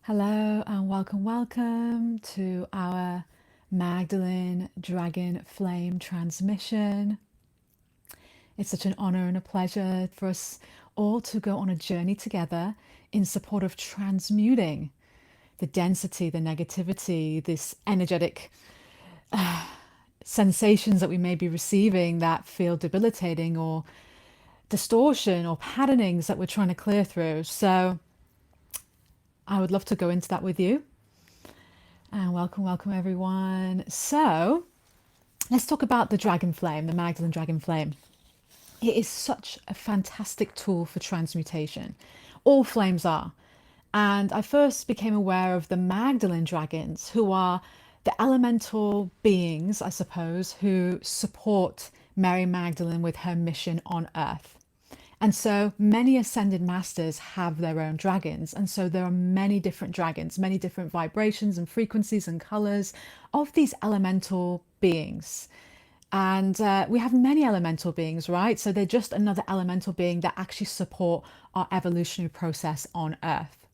Hello and welcome to our Magdalene Dragon Flame transmission. It's such an honor and a pleasure for us all to go on a journey together in support of transmuting the density, the negativity, this energetic sensations that we may be receiving that feel debilitating or distortion or patternings that we're trying to clear through. So I would love to go into that with you. And welcome everyone. So let's talk about the dragon flame, the Magdalene dragon flame. It is such a fantastic tool for transmutation. All flames are. And I first became aware of the Magdalene dragons, who are the elemental beings, I suppose, who support Mary Magdalene with her mission on earth. And so many ascended masters have their own dragons. And so there are many different dragons, many different vibrations and frequencies and colors of these elemental beings. And we have many elemental beings, right? So they're just another elemental being that actually support our evolutionary process on Earth.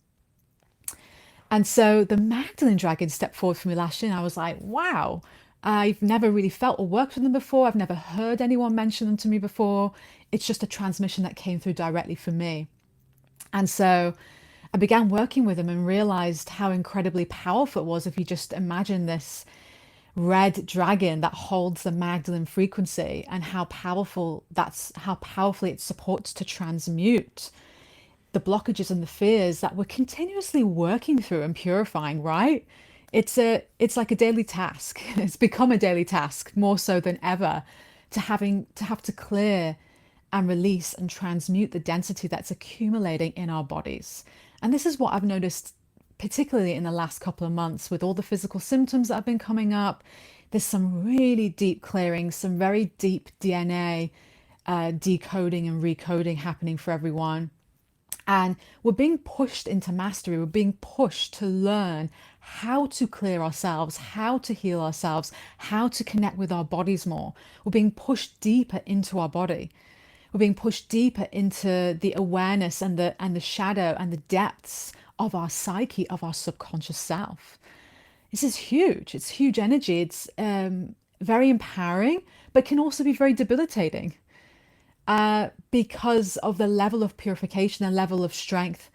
And so the Magdalene dragon stepped forward for me last year, and I was like, wow, I've never really felt or worked with them before. I've never heard anyone mention them to me before. It's just a transmission that came through directly for me. And so I began working with them and realized how incredibly powerful it was if you just imagine this red dragon that holds the Magdalene frequency and how powerfully it supports to transmute the blockages and the fears that we're continuously working through and purifying, right? It's like a daily task. It's become a daily task more so than ever to have to clear and release and transmute the density that's accumulating in our bodies. And this is what I've noticed particularly in the last couple of months with all the physical symptoms that have been coming up. There's some really deep clearing, some very deep DNA decoding and recoding happening for everyone. And we're being pushed into mastery. We're being pushed to learn how to clear ourselves, how to heal ourselves, how to connect with our bodies more. We're being pushed deeper into our body. We're being pushed deeper into the awareness and the shadow and the depths of our psyche, of our subconscious self. This is huge. It's huge energy. It's very empowering, but can also be very debilitating because of the level of purification, the level of strength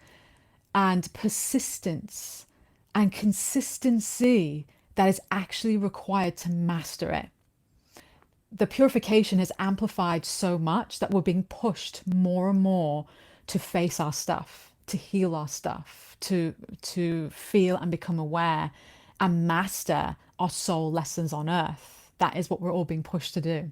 and persistence and consistency that is actually required to master it. The purification has amplified so much that we're being pushed more and more to face our stuff, to heal our stuff, to feel and become aware and master our soul lessons on earth. That is what we're all being pushed to do.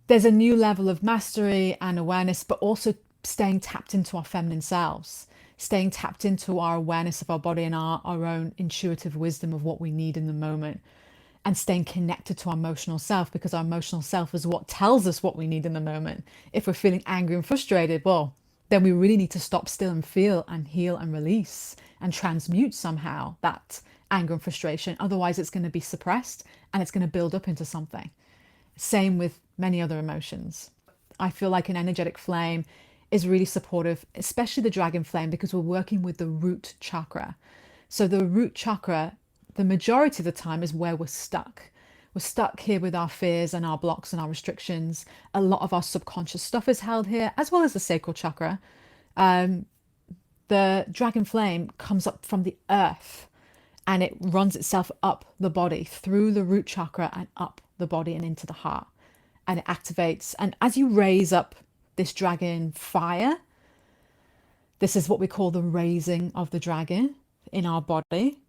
There's a new level of mastery and awareness, but also staying tapped into our feminine selves, staying tapped into our awareness of our body and our own intuitive wisdom of what we need in the moment, and staying connected to our emotional self, because our emotional self is what tells us what we need in the moment. If we're feeling angry and frustrated, well, then we really need to stop still and feel and heal and release and transmute somehow that anger and frustration. Otherwise, it's going to be suppressed and it's going to build up into something. Same with many other emotions. I feel like an energetic flame is really supportive, especially the dragon flame, because we're working with the root chakra. So the root chakra, the majority of the time, is where we're stuck. We're stuck here with our fears and our blocks and our restrictions. A lot of our subconscious stuff is held here, as well as the sacral chakra. The dragon flame comes up from the earth and it runs itself up the body through the root chakra and up the body and into the heart. And it activates. And as you raise up this dragon fire, this is what we call the raising of the dragon in our body.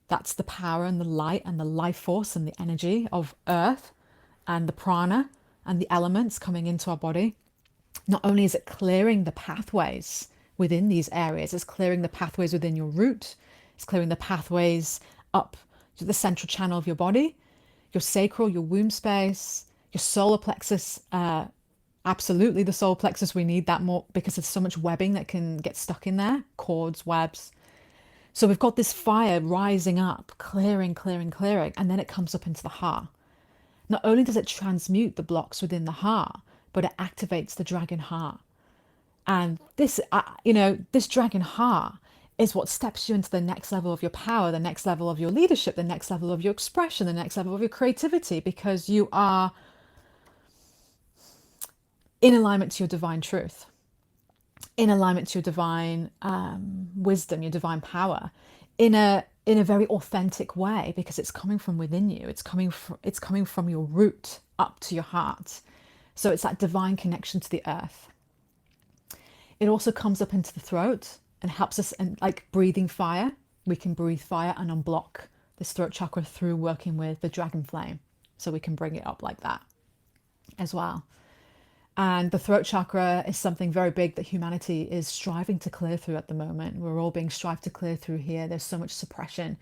That's the power and the light and the life force and the energy of earth and the prana and the elements coming into our body. Not only is it clearing the pathways within these areas, it's clearing the pathways within your root, it's clearing the pathways up to the central channel of your body, your sacral, your womb space, your solar plexus. Absolutely the solar plexus, we need that more because there's so much webbing that can get stuck in there, cords, webs. So we've got this fire rising up, clearing, and then it comes up into the heart. Not only does it transmute the blocks within the heart, but it activates the dragon heart. And this, this dragon heart is what steps you into the next level of your power, the next level of your leadership, the next level of your expression, the next level of your creativity, because you are in alignment to your divine truth, in alignment to your divine wisdom, your divine power, in a very authentic way, because it's coming from within you. It's coming from your root up to your heart. So it's that divine connection to the earth. It also comes up into the throat and helps us, and like breathing fire, we can breathe fire and unblock this throat chakra through working with the dragon flame. So we can bring it up like that as well. And the throat chakra is something very big that humanity is striving to clear through at the moment. We're all being strived to clear through here. There's so much suppression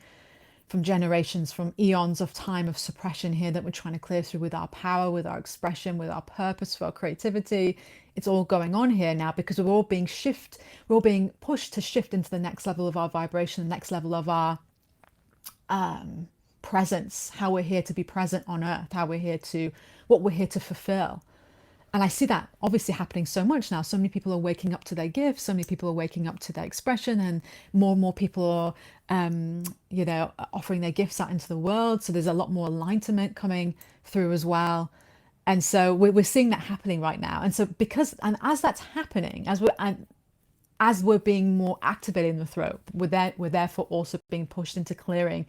from generations, from eons of time of suppression here that we're trying to clear through with our power, with our expression, with our purpose, for our creativity. It's all going on here now because we're all being pushed to shift into the next level of our vibration, the next level of our presence, how we're here to be present on earth, what we're here to fulfill. And I see that obviously happening so much now. So many people are waking up to their gifts. So many people are waking up to their expression, and more people are, offering their gifts out into the world. So there's a lot more alignment coming through as well. And so we're seeing that happening right now. And so as that's happening, as we're being more activated in the throat, we're therefore also being pushed into clearing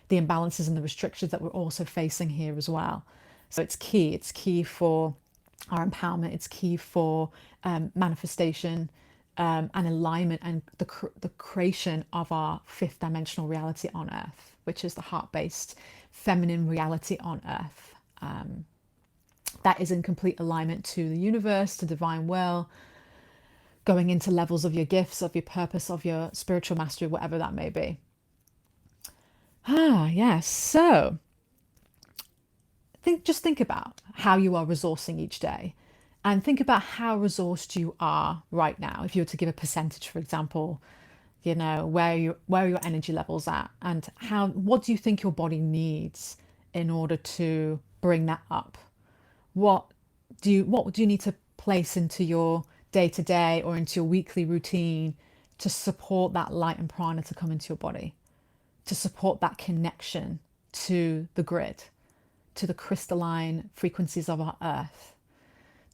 the imbalances and the restrictions that we're also facing here as well. So it's key. It's key for our empowerment. It's key for manifestation and alignment, and the creation of our fifth dimensional reality on earth, which is the heart-based feminine reality on earth. That is in complete alignment to the universe, to divine will, going into levels of your gifts, of your purpose, of your spiritual mastery, whatever that may be. Yes. So just think about how you are resourcing each day, and think about how resourced you are right now. If you were to give a percentage, for example, where are your energy levels at, and what do you think your body needs in order to bring that up? What do you need to place into your day-to-day or into your weekly routine to support that light and prana to come into your body, to support that connection to the grid, to the crystalline frequencies of our earth,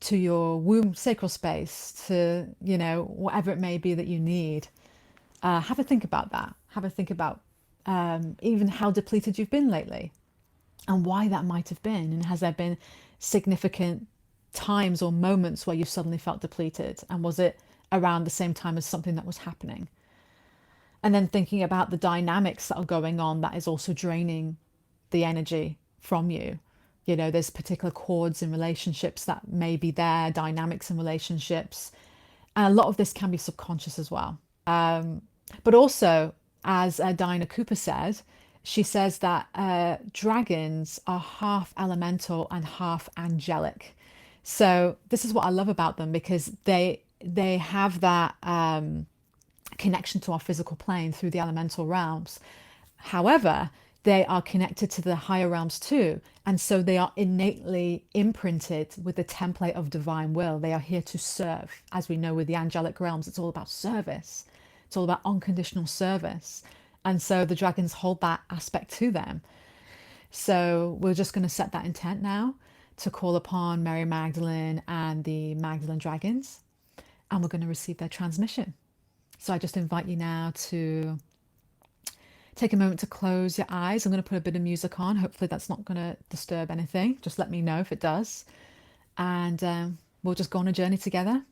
to your womb sacral space, to whatever it may be that you need. Have a think about that. Have a think about even how depleted you've been lately, and why that might have been, and has there been significant times or moments where you suddenly felt depleted, and was it around the same time as something that was happening? And then thinking about the dynamics that are going on that is also draining the energy from you. There's particular chords in relationships that may be there, dynamics in relationships, and a lot of this can be subconscious as well. But also, as Diana Cooper said, she says that dragons are half elemental and half angelic. So this is what I love about them, because they have that connection to our physical plane through the elemental realms. However, they are connected to the higher realms too. And so they are innately imprinted with the template of divine will. They are here to serve. As we know with the angelic realms, it's all about service. It's all about unconditional service. And so the dragons hold that aspect to them. So we're just going to set that intent now to call upon Mary Magdalene and the Magdalene dragons. And we're going to receive their transmission. So I just invite you now to take a moment to close your eyes. I'm going to put a bit of music on. Hopefully that's not going to disturb anything. Just let me know if it does. And we'll just go on a journey together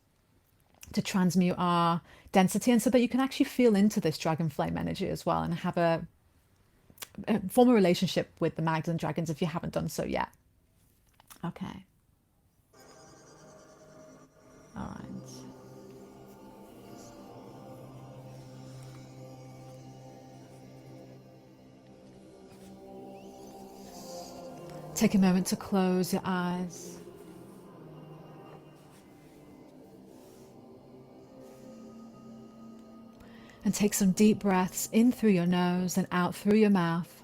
to transmute our density, and so that you can actually feel into this dragon flame energy as well, and have form a relationship with the Magdalene dragons if you haven't done so yet. Okay. All right. Take a moment to close your eyes. And take some deep breaths in through your nose and out through your mouth.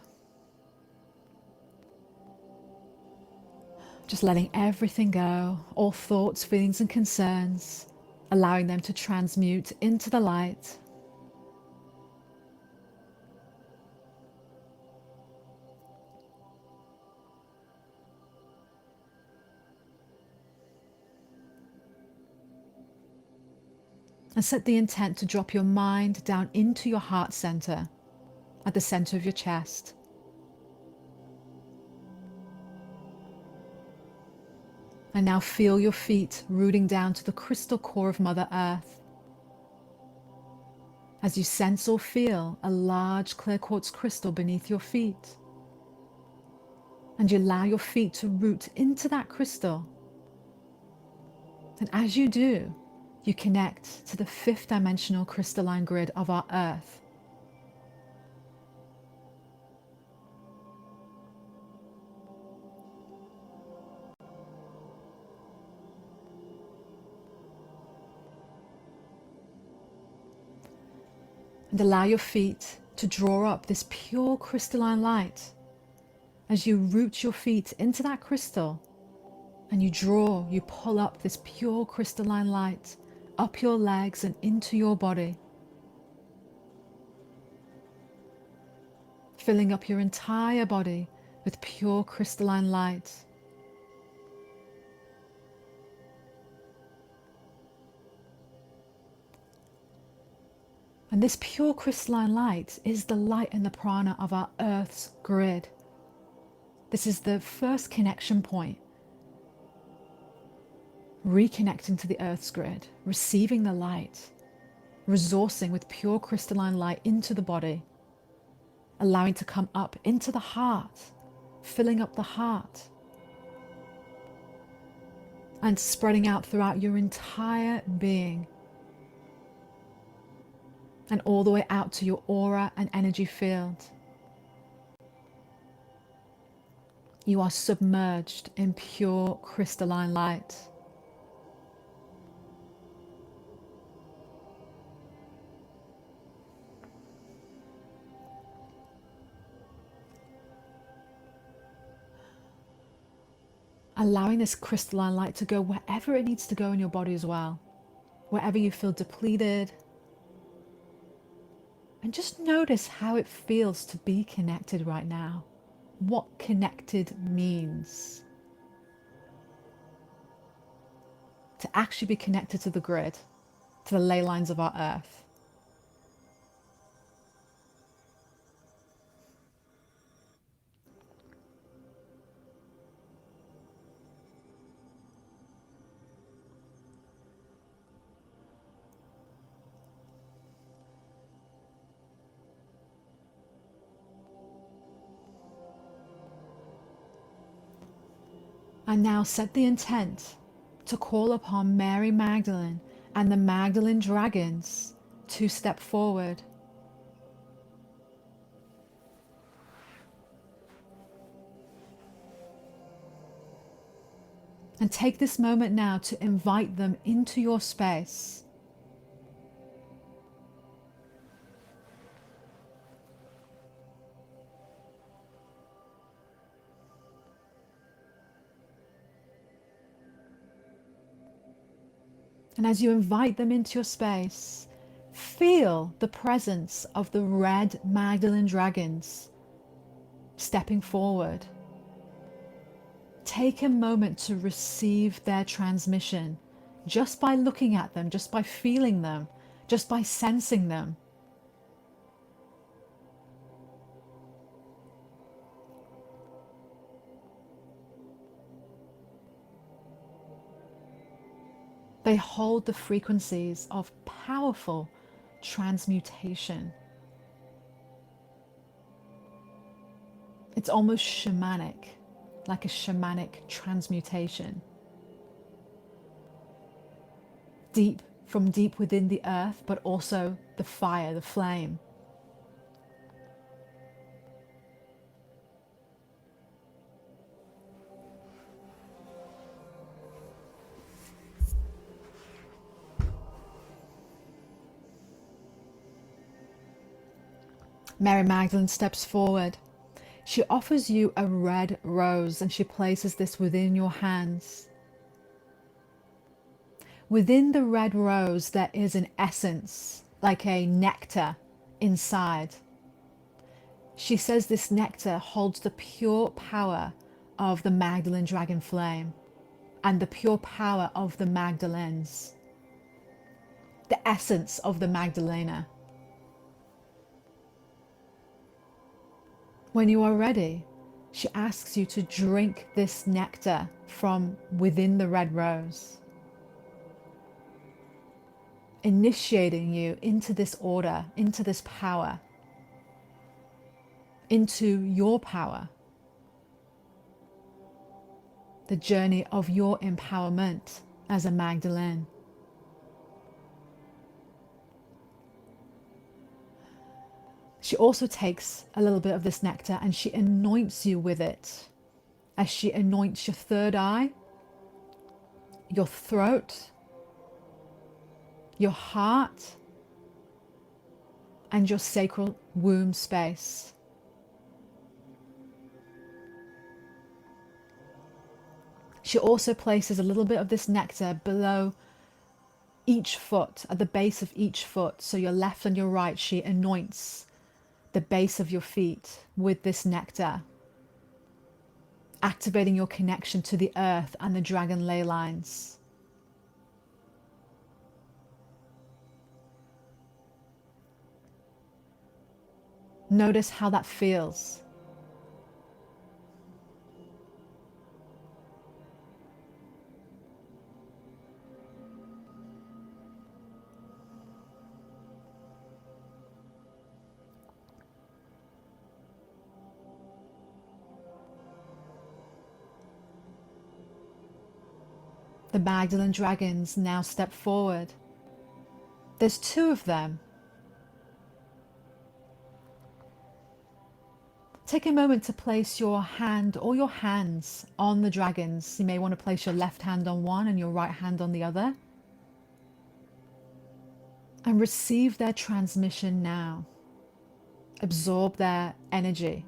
Just letting everything go, all thoughts, feelings, and concerns, allowing them to transmute into the light. And set the intent to drop your mind down into your heart center, at the center of your chest. And now feel your feet rooting down to the crystal core of Mother Earth. As you sense or feel a large clear quartz crystal beneath your feet. And you allow your feet to root into that crystal. And as you do, you connect to the 5th dimensional crystalline grid of our Earth. And allow your feet to draw up this pure crystalline light as you root your feet into that crystal, and you pull up this pure crystalline light up your legs and into your body, filling up your entire body with pure crystalline light. And this pure crystalline light is the light and the prana of our Earth's grid. This is the first connection point. Reconnecting to the Earth's grid, receiving the light, resourcing with pure crystalline light into the body, allowing to come up into the heart, filling up the heart, and spreading out throughout your entire being, and all the way out to your aura and energy field. You are submerged in pure crystalline light. Allowing this crystalline light to go wherever it needs to go in your body as well, wherever you feel depleted. And just notice how it feels to be connected right now. What connected means. To actually be connected to the grid, to the ley lines of our Earth. And now set the intent to call upon Mary Magdalene and the Magdalene dragons to step forward. And take this moment now to invite them into your space. And as you invite them into your space, feel the presence of the red Magdalene dragons stepping forward. Take a moment to receive their transmission just by looking at them, just by feeling them, just by sensing them. They hold the frequencies of powerful transmutation. It's almost shamanic, like a shamanic transmutation. From deep within the earth, but also the fire, the flame. Mary Magdalene steps forward. She offers you a red rose and she places this within your hands. Within the red rose there is an essence, like a nectar inside. She says this nectar holds the pure power of the Magdalene dragon flame and the pure power of the Magdalenes. the essence of the Magdalena. When you are ready, she asks you to drink this nectar from within the red rose, initiating you into this order, into this power, into your power, the journey of your empowerment as a Magdalene. She also takes a little bit of this nectar and she anoints you with it, as she anoints your third eye, your throat, your heart, and your sacral womb space. She also places a little bit of this nectar below each foot, at the base of each foot. So your left and your right, she anoints the base of your feet with this nectar, activating your connection to the earth and the dragon ley lines. Notice how that feels. The Magdalene dragons now step forward. There's two of them. Take a moment to place your hand or your hands on the dragons. You may want to place your left hand on one and your right hand on the other. And receive their transmission now. Absorb their energy.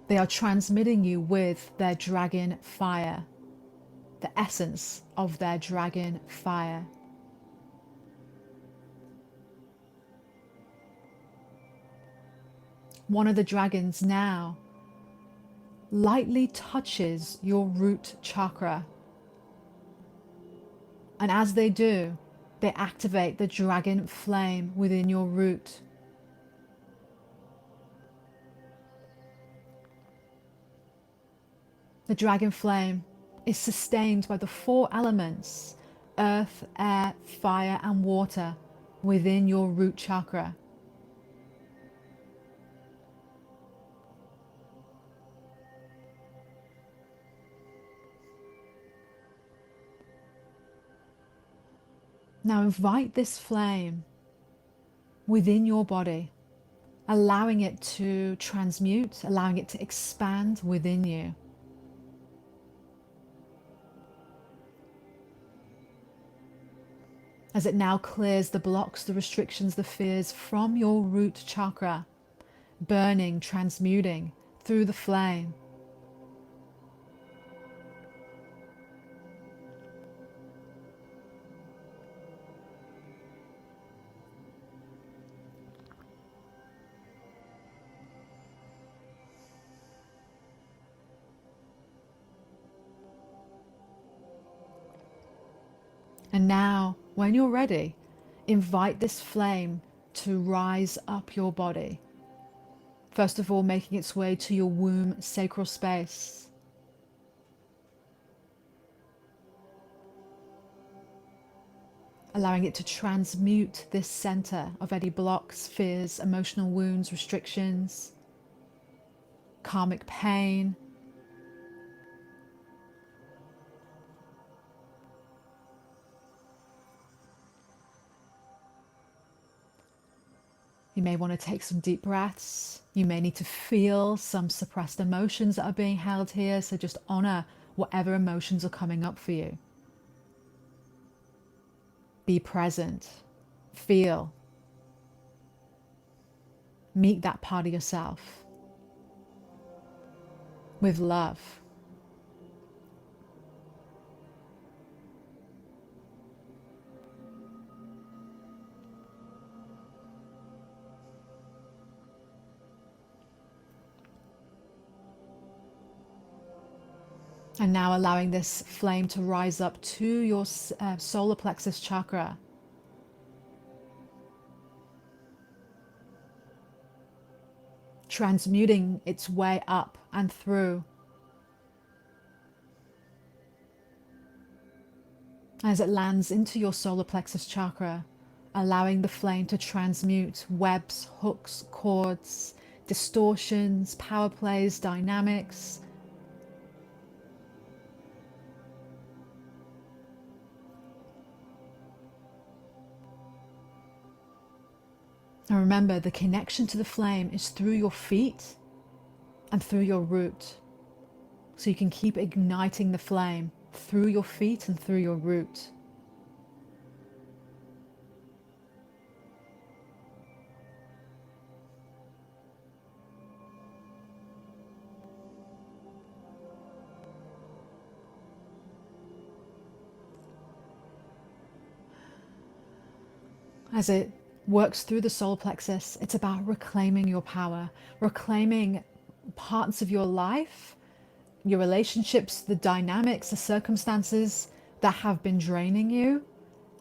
They are transmitting you with their dragon fire, the essence of their dragon fire. One of the dragons now lightly touches your root chakra. And as they do, they activate the dragon flame within your root. The dragon flame is sustained by the four elements, earth, air, fire, and water within your root chakra. Now invite this flame within your body, allowing it to transmute, allowing it to expand within you. As it now clears the blocks, the restrictions, the fears from your root chakra, burning, transmuting through the flame. And now, when you're ready, invite this flame to rise up your body. First of all, making its way to your womb sacral space. Allowing it to transmute this center of any blocks, fears, emotional wounds, restrictions, karmic pain. You may want to take some deep breaths. You may need to feel some suppressed emotions that are being held here. So just honor whatever emotions are coming up for you. Be present. Feel. Meet that part of yourself with love. And now allowing this flame to rise up to your solar plexus chakra. Transmuting its way up and through. As it lands into your solar plexus chakra, allowing the flame to transmute webs, hooks, cords, distortions, power plays, dynamics. And remember, the connection to the flame is through your feet and through your root. So you can keep igniting the flame through your feet and through your root. As it works through the solar plexus, it's about reclaiming your power, reclaiming parts of your life, your relationships, the dynamics, the circumstances that have been draining you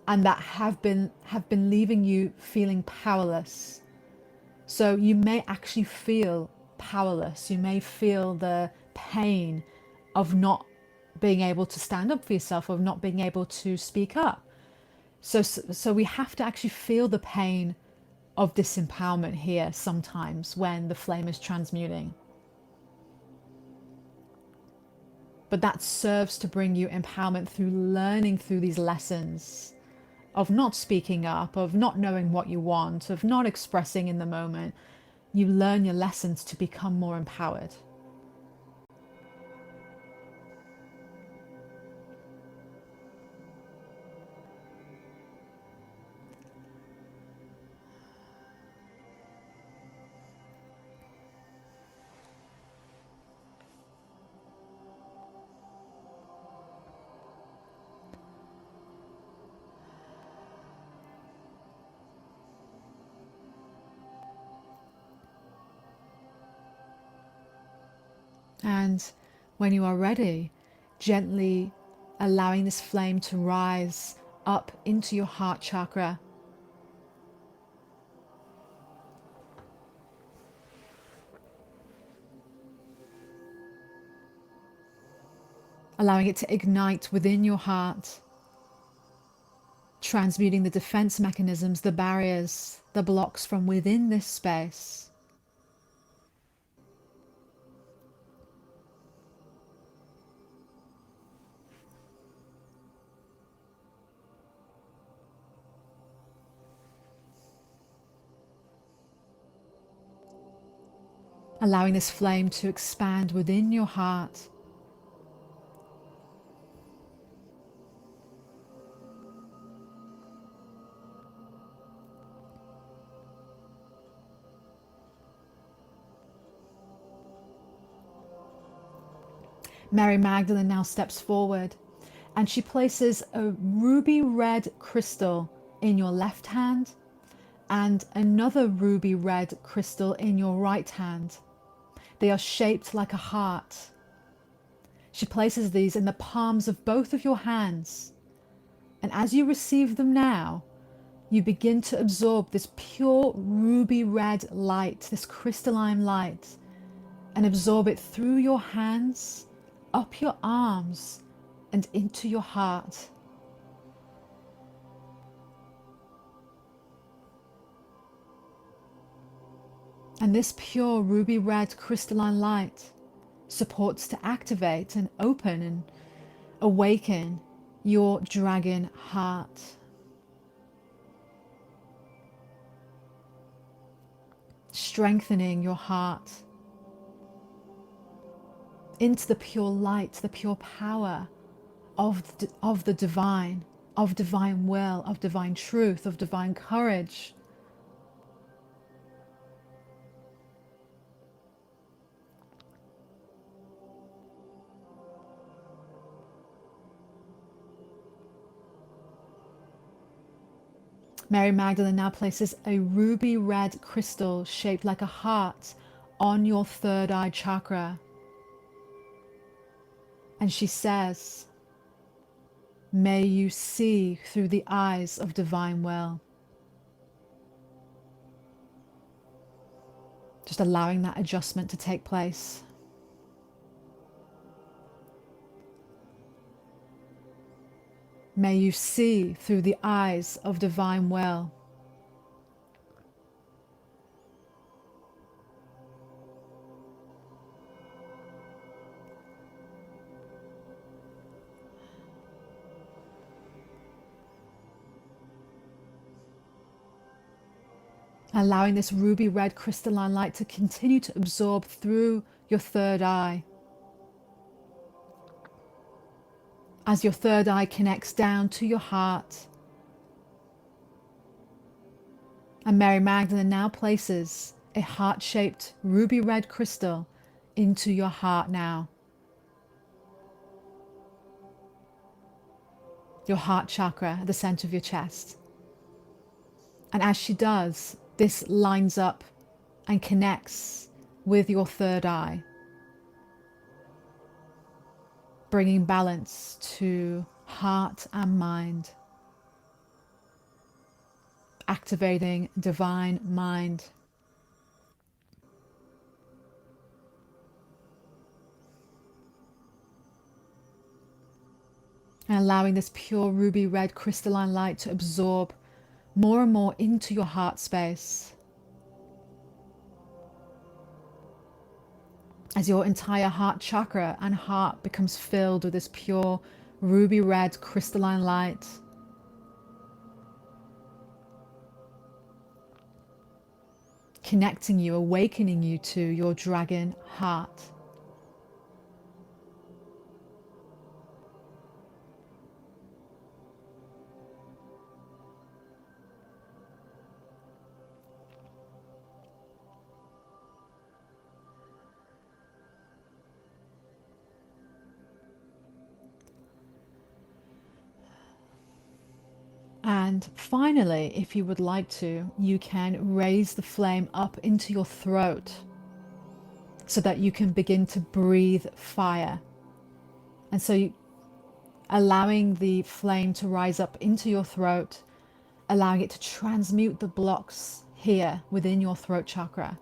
and that have been leaving you feeling powerless. So you may actually feel powerless. You may feel the pain of not being able to stand up for yourself, of not being able to speak up. So we have to actually feel the pain of disempowerment here sometimes when the flame is transmuting. But that serves to bring you empowerment through learning through these lessons of not speaking up, of not knowing what you want, of not expressing in the moment. You learn your lessons to become more empowered. And when you are ready, gently allowing this flame to rise up into your heart chakra. Allowing it to ignite within your heart, transmuting the defense mechanisms, the barriers, the blocks from within this space. Allowing this flame to expand within your heart. Mary Magdalene now steps forward and she places a ruby red crystal in your left hand and another ruby red crystal in your right hand. They are shaped like a heart. She places these in the palms of both of your hands. And as you receive them now, you begin to absorb this pure ruby red light, this crystalline light, and absorb it through your hands, up your arms, and into your heart. And this pure ruby red crystalline light supports to activate and open and awaken your dragon heart. Strengthening your heart into the pure light, the pure power of the divine, of divine will, of divine truth, of divine courage. Mary Magdalene now places a ruby red crystal shaped like a heart on your third eye chakra. And she says, may you see through the eyes of divine will. Just allowing that adjustment to take place. May you see through the eyes of divine will. Allowing this ruby red crystalline light to continue to absorb through your third eye. As your third eye connects down to your heart. And Mary Magdalene now places a heart-shaped ruby red crystal into your heart now. Your heart chakra at the center of your chest. And as she does, this lines up and connects with your third eye, bringing balance to heart and mind, activating divine mind. And allowing this pure ruby red crystalline light to absorb more and more into your heart space. As your entire heart chakra and heart becomes filled with this pure ruby red crystalline light. Connecting you, awakening you to your dragon heart. And finally, if you would like to, you can raise the flame up into your throat so that you can begin to breathe fire. And so allowing the flame to rise up into your throat, allowing it to transmute the blocks here within your throat chakra.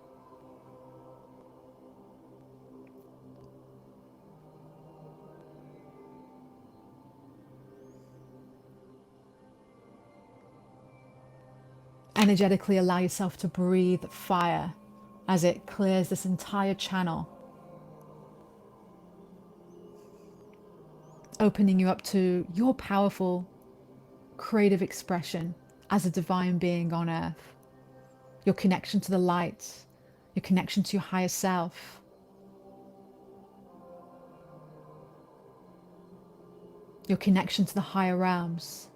Energetically allow yourself to breathe fire as it clears this entire channel, opening you up to your powerful creative expression as a divine being on earth, your connection to the light, your connection to your higher self, your connection to the higher realms.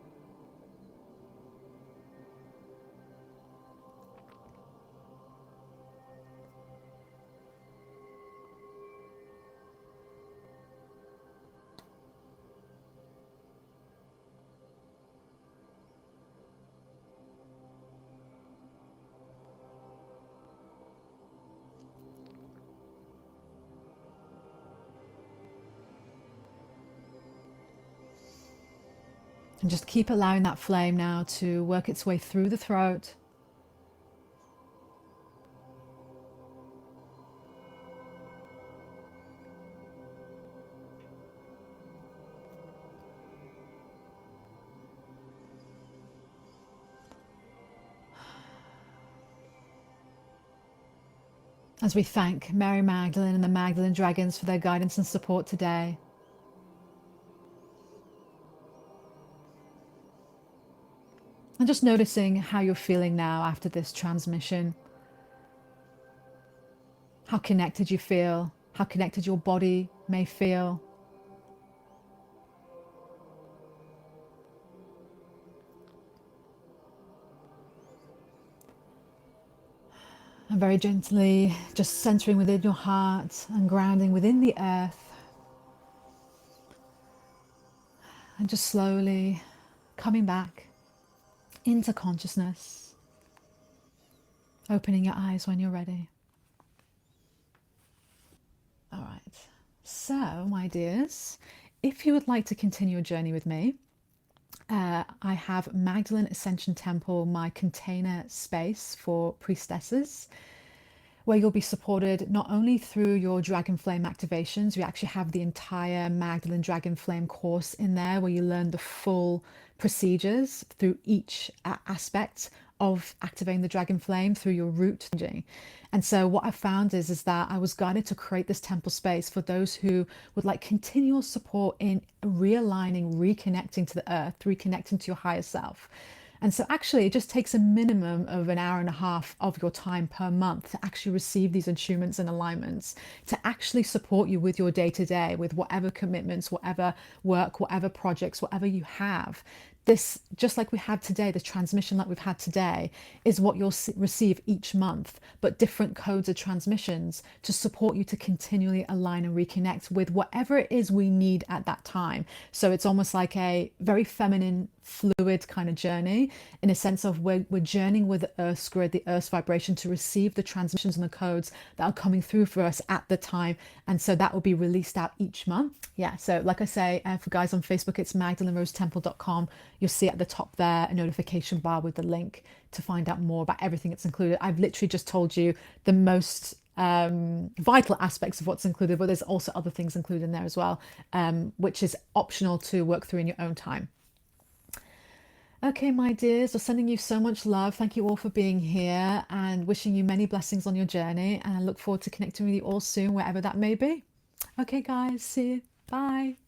And just keep allowing that flame now to work its way through the throat. As we thank Mary Magdalene and the Magdalene Dragons for their guidance and support today. And just noticing how you're feeling now after this transmission. How connected you feel, how connected your body may feel. And very gently just centering within your heart and grounding within the earth. And just slowly coming back into consciousness, opening your eyes when you're ready. All right. So, my dears, if you would like to continue a journey with me, I have Magdalene Ascension Temple, my container space for priestesses, where you'll be supported not only through your Dragon Flame activations. We actually have the entire Magdalene Dragon Flame course in there where you learn the full procedures through each aspect of activating the Dragon Flame through your root. And so what I found is that I was guided to create this temple space for those who would like continual support in realigning, reconnecting to the earth, reconnecting to your higher self. And so actually it just takes a minimum of an hour and a half of your time per month to actually receive these attunements and alignments, to actually support you with your day to day, with whatever commitments, whatever work, whatever projects, whatever you have. This, just like we had today, the transmission like we've had today, is what you'll receive each month, but different codes of transmissions to support you to continually align and reconnect with whatever it is we need at that time. So it's almost like a very feminine, fluid kind of journey, in a sense of we're journeying with the Earth's grid, the Earth's vibration, to receive the transmissions and the codes that are coming through for us at the time. And so that will be released out each month. Yeah, so like I say, for guys on Facebook, it's magdalenerosetemple.com. You'll see at the top there a notification bar with the link to find out more about everything that's included. I've literally just told you the most vital aspects of what's included, but there's also other things included in there as well, which is optional to work through in your own time. Okay, my dears, we're sending you so much love. Thank you all for being here and wishing you many blessings on your journey. And I look forward to connecting with you all soon, wherever that may be. Okay, guys, see you. Bye.